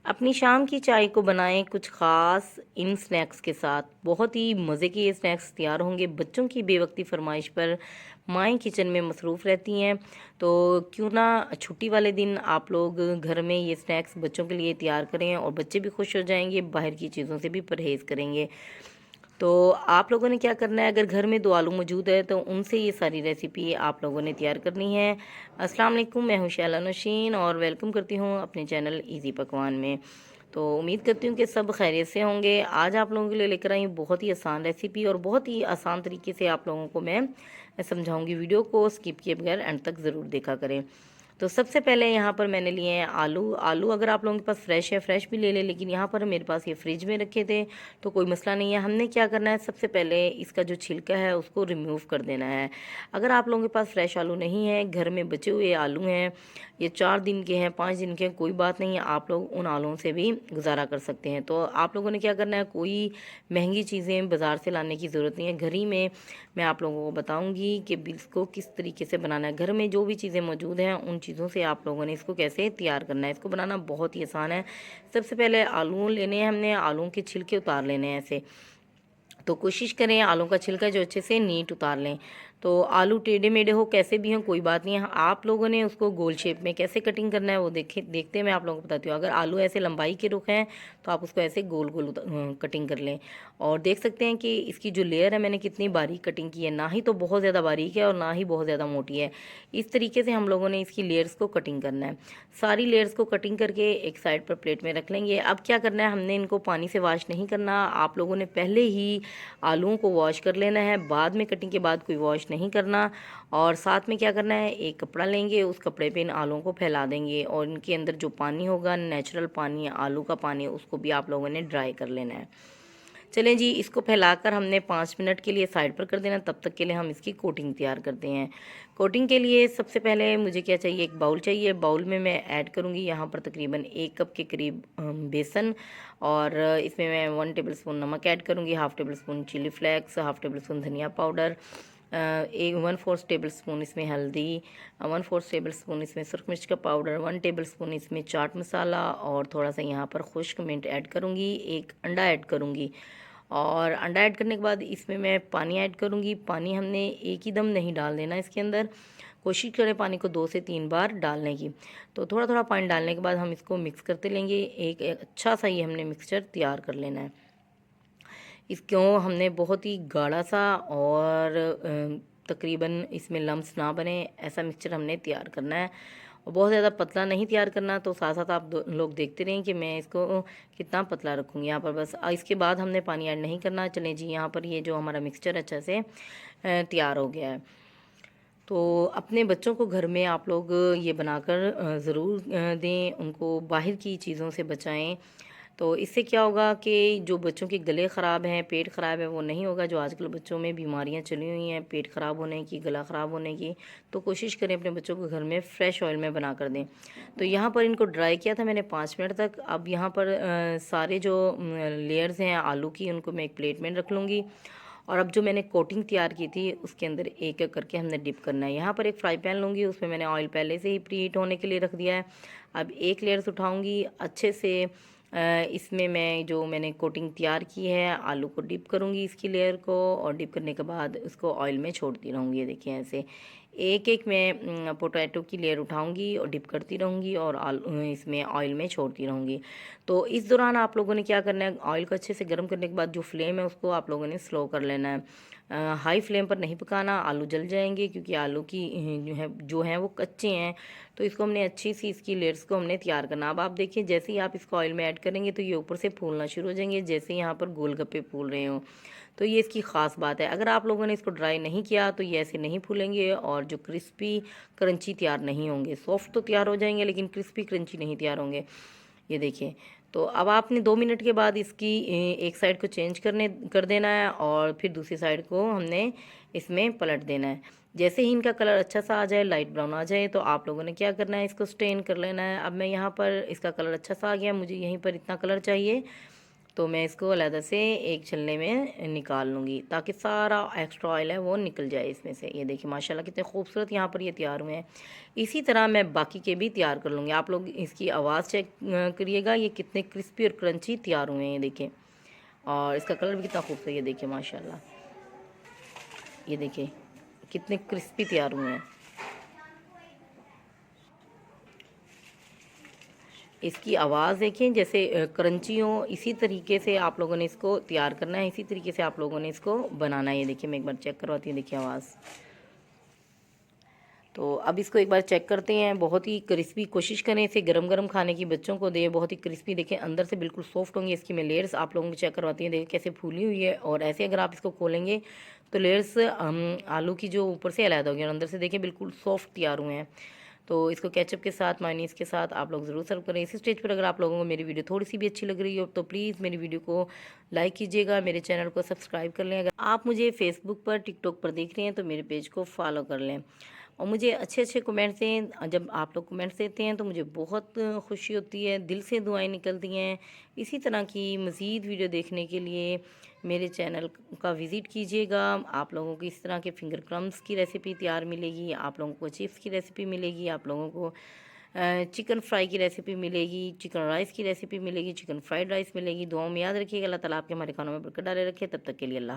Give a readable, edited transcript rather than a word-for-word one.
अपनी शाम की चाय को बनाएं कुछ ख़ास इन स्नैक्स के साथ। बहुत ही मज़े के ये स्नैक्स तैयार होंगे। बच्चों की बेवक्ती फरमाइश पर माएँ किचन में मसरूफ़ रहती हैं, तो क्यों ना छुट्टी वाले दिन आप लोग घर में ये स्नैक्स बच्चों के लिए तैयार करें और बच्चे भी खुश हो जाएंगे, बाहर की चीज़ों से भी परहेज़ करेंगे। तो आप लोगों ने क्या करना है, अगर घर में 2 आलू मौजूद है तो उनसे ये सारी रेसिपी आप लोगों ने तैयार करनी है। अस्सलाम वालेकुम, मैं हूँ शैला नौशीन और वेलकम करती हूँ अपने चैनल इजी पकवान में। तो उम्मीद करती हूँ कि सब खैरियत से होंगे। आज आप लोगों के लिए लेकर आई हूँ बहुत ही आसान रेसिपी और बहुत ही आसान तरीके से आप लोगों को मैं समझाऊंगी। वीडियो को स्किप किए बगैर एंड तक ज़रूर देखा करें। तो सबसे पहले यहाँ पर मैंने लिए हैं आलू। आलू अगर आप लोगों के पास फ्रेश है, फ्रेश भी ले लें, लेकिन यहाँ पर मेरे पास ये फ्रिज में रखे थे तो कोई मसला नहीं है। हमने क्या करना है, सबसे पहले इसका जो छिलका है उसको रिमूव कर देना है। अगर आप लोगों के पास फ्रेश आलू नहीं है, घर में बचे हुए आलू हैं, ये 4 दिन के हैं, 5 दिन के हैं, कोई बात नहीं है, आप लोग उन आलूओं से भी गुजारा कर सकते हैं। तो आप लोगों ने क्या करना है, कोई महंगी चीज़ें बाज़ार से लाने की ज़रूरत नहीं है। घर ही में मैं आप लोगों को बताऊंगी कि इसको किस तरीके से बनाना है। घर में जो भी चीज़ें मौजूद हैं उन चीज़ों से आप लोगों ने इसको कैसे तैयार करना है। इसको बनाना बहुत ही आसान है। सबसे पहले आलू लेने हैं, हमने आलूओं के छिलके उतार लेने हैं ऐसे। तो कोशिश करें आलू का छिलका जो अच्छे से नीट उतार लें। तो आलू टेढ़े मेढ़े हो कैसे भी हों कोई बात नहीं है, आप लोगों ने उसको गोल शेप में कैसे कटिंग करना है वो देखते हैं, मैं आप लोगों को बताती हूँ। अगर आलू ऐसे लंबाई के रुख हैं तो आप उसको ऐसे गोल गोल कटिंग कर लें। और देख सकते हैं कि इसकी जो लेयर है मैंने कितनी बारीक कटिंग की है, ना ही तो बहुत ज़्यादा बारीक है और ना ही बहुत ज़्यादा मोटी है। इस तरीके से हम लोगों ने इसकी लेयर्स को कटिंग करना है। सारी लेयर्स को कटिंग करके एक साइड पर प्लेट में रख लेंगे। अब क्या करना है, हमने इनको पानी से वॉश नहीं करना। आप लोगों ने पहले ही आलूओं को वॉश कर लेना है, बाद में कटिंग के बाद कोई वॉश नहीं करना। और साथ में क्या करना है, एक कपड़ा लेंगे, उस कपड़े पे इन आलूओं को फैला देंगे और इनके अंदर जो पानी होगा, नेचुरल पानी, आलू का पानी, उसको भी आप लोगों ने ड्राई कर लेना है। चलें जी, इसको फैलाकर हमने 5 मिनट के लिए साइड पर कर देना। तब तक के लिए हम इसकी कोटिंग तैयार करते हैं। कोटिंग के लिए सबसे पहले मुझे क्या चाहिए, एक बाउल चाहिए। बाउल में मैं ऐड करूँगी यहाँ पर तकरीबन 1 कप के करीब बेसन। और इसमें मैं 1 टेबल स्पून नमक ऐड करूँगी, 1/2 table spoon chilli flakes, 1/2 table spoon धनिया पाउडर, एक 1/4 टेबल स्पून इसमें हल्दी, 1/4 टेबल स्पून इसमें सुरख मिर्च का पाउडर, 1 टेबल स्पून इसमें चाट मसाला और थोड़ा सा यहाँ पर खुश्क मिंट ऐड करूँगी, एक अंडा ऐड करूँगी। और अंडा ऐड करने के बाद इसमें मैं पानी ऐड करूँगी। पानी हमने एक ही दम नहीं डाल देना इसके अंदर, कोशिश करें पानी को 2 से 3 बार डालने की। तो थोड़ा थोड़ा पानी डालने के बाद हम इसको मिक्स करते लेंगे। एक अच्छा सा ये हमने मिक्सचर तैयार कर लेना है। इसको हमने बहुत ही गाढ़ा सा और तकरीबन इसमें लम्स ना बने ऐसा मिक्सचर हमने तैयार करना है। और बहुत ज़्यादा पतला नहीं तैयार करना। तो साथ साथ आप लोग देखते रहें कि मैं इसको कितना पतला रखूँगी। यहाँ पर बस इसके बाद हमने पानी ऐड नहीं करना। चलें जी, यहाँ पर ये जो हमारा मिक्सचर अच्छा से तैयार हो गया है। तो अपने बच्चों को घर में आप लोग ये बनाकर ज़रूर दें, उनको बाहर की चीज़ों से बचाएं। तो इससे क्या होगा कि जो बच्चों के गले ख़राब हैं, पेट ख़राब है, वो नहीं होगा। जो आजकल बच्चों में बीमारियां चली हुई हैं पेट ख़राब होने की, गला ख़राब होने की, तो कोशिश करें अपने बच्चों को घर में फ़्रेश ऑयल में बना कर दें। तो यहाँ पर इनको ड्राई किया था मैंने 5 मिनट तक। अब यहाँ पर सारे जो लेयर्स हैं आलू की, उनको मैं एक प्लेट में रख लूँगी। और अब जो मैंने कोटिंग तैयार की थी उसके अंदर एक एक करके हमने डिप करना है। यहाँ पर एक फ्राई पैन लूँगी, उसमें मैंने ऑयल पहले से ही प्री हीट होने के लिए रख दिया है। अब एक लेयर्स उठाऊँगी अच्छे से, इसमें मैं जो मैंने कोटिंग तैयार की है आलू को डिप करूँगी इसकी लेयर को, और डिप करने के बाद उसको ऑयल में छोड़ती रहूँगी। ये देखिए ऐसे एक एक मैं पोटैटो की लेयर उठाऊंगी और डिप करती रहूँगी और आलू इसमें ऑयल में छोड़ती रहूँगी। तो इस दौरान आप लोगों ने क्या करना है, ऑयल को अच्छे से गर्म करने के बाद जो फ्लेम है उसको आप लोगों ने स्लो कर लेना है। हाई फ्लेम पर नहीं पकाना, आलू जल जाएंगे, क्योंकि आलू की जो है वो कच्चे हैं। तो इसको हमने अच्छी सी इसकी लेयर्स को हमने तैयार करना। अब आप देखिए जैसे ही आप इसको ऑयल में ऐड करेंगे तो ये ऊपर से फूलना शुरू हो जाएंगे, जैसे यहाँ पर गोलगप्पे फूल रहे हो। तो ये इसकी ख़ास बात है। अगर आप लोगों ने इसको ड्राई नहीं किया तो ये ऐसे नहीं फूलेंगे और जो क्रिस्पी क्रंची तैयार नहीं होंगे। सॉफ्ट तो तैयार हो जाएंगे लेकिन क्रिस्पी क्रंची नहीं तैयार होंगे। ये देखिए, तो अब आपने 2 मिनट के बाद इसकी एक साइड को चेंज कर देना है और फिर दूसरी साइड को हमने इसमें पलट देना है। जैसे ही इनका कलर अच्छा सा आ जाए, लाइट ब्राउन आ जाए, तो आप लोगों ने क्या करना है, इसको स्टेन कर लेना है। अब मैं यहाँ पर इसका कलर अच्छा सा आ गया, मुझे यहीं पर इतना कलर चाहिए, तो मैं इसको अलग से एक छलने में निकाल लूँगी ताकि सारा एक्स्ट्रा ऑयल है वो निकल जाए इसमें से। ये देखिए माशाल्लाह कितने खूबसूरत यहाँ पर ये तैयार हुए हैं। इसी तरह मैं बाकी के भी तैयार कर लूँगी। आप लोग इसकी आवाज़ चेक करिएगा, ये कितने क्रिस्पी और क्रंची तैयार हुए हैं ये देखिए। और इसका कलर भी कितना खूबसूरत, ये देखिए माशाल्लाह, ये देखिए कितने क्रिस्पी तैयार हुए हैं। इसकी आवाज़ देखें जैसे क्रंची हो, इसी तरीके से आप लोगों ने इसको तैयार करना है, इसी तरीके से आप लोगों ने इसको बनाना है। ये देखिए मैं एक बार चेक करवाती हूँ, देखिए आवाज़। तो अब इसको एक बार चेक करते हैं। बहुत ही क्रिस्पी, कोशिश करें इसे गरम गरम खाने की, बच्चों को दें। बहुत ही क्रिस्पी देखें, अंदर से बिल्कुल सॉफ्ट होंगे। इसकी मैं लेयर्स आप लोगों को चेक करवाती हूँ, देखिए कैसे फूली हुई है। और ऐसे अगर आप इसको खोलेंगे तो लेयर्स आलू की जो ऊपर से अलग होगी और अंदर से देखिए बिल्कुल सॉफ्ट तैयार हुए हैं। तो इसको केचप के साथ, मायोनीज़ के साथ आप लोग ज़रूर सर्व करें। इसी स्टेज पर अगर आप लोगों को मेरी वीडियो थोड़ी सी भी अच्छी लग रही हो तो प्लीज़ मेरी वीडियो को लाइक कीजिएगा, मेरे चैनल को सब्सक्राइब कर लें। अगर आप मुझे फेसबुक पर, टिकटॉक पर देख रहे हैं तो मेरे पेज को फॉलो कर लें। और मुझे अच्छे अच्छे कमेंट्स दें। जब आप लोग कमेंट्स देते हैं तो मुझे बहुत खुशी होती है, दिल से दुआएं निकलती हैं। इसी तरह की मज़ीद वीडियो देखने के लिए मेरे चैनल का विज़िट कीजिएगा। आप लोगों को इस तरह के फिंगर क्रम्स की रेसिपी तैयार मिलेगी, आप लोगों को चिप्स की रेसिपी मिलेगी, आप लोगों को चिकन फ्राई की रेसिपी मिलेगी, चिकन राइस की रेसिपी मिलेगी, चिकन फ्राइड राइस मिलेगी। दुआओं में याद रखिएगा। अल्लाह ताला आपके हमारे खानों में बरकत डाले रखे। तब तक के लिए अल्लाह।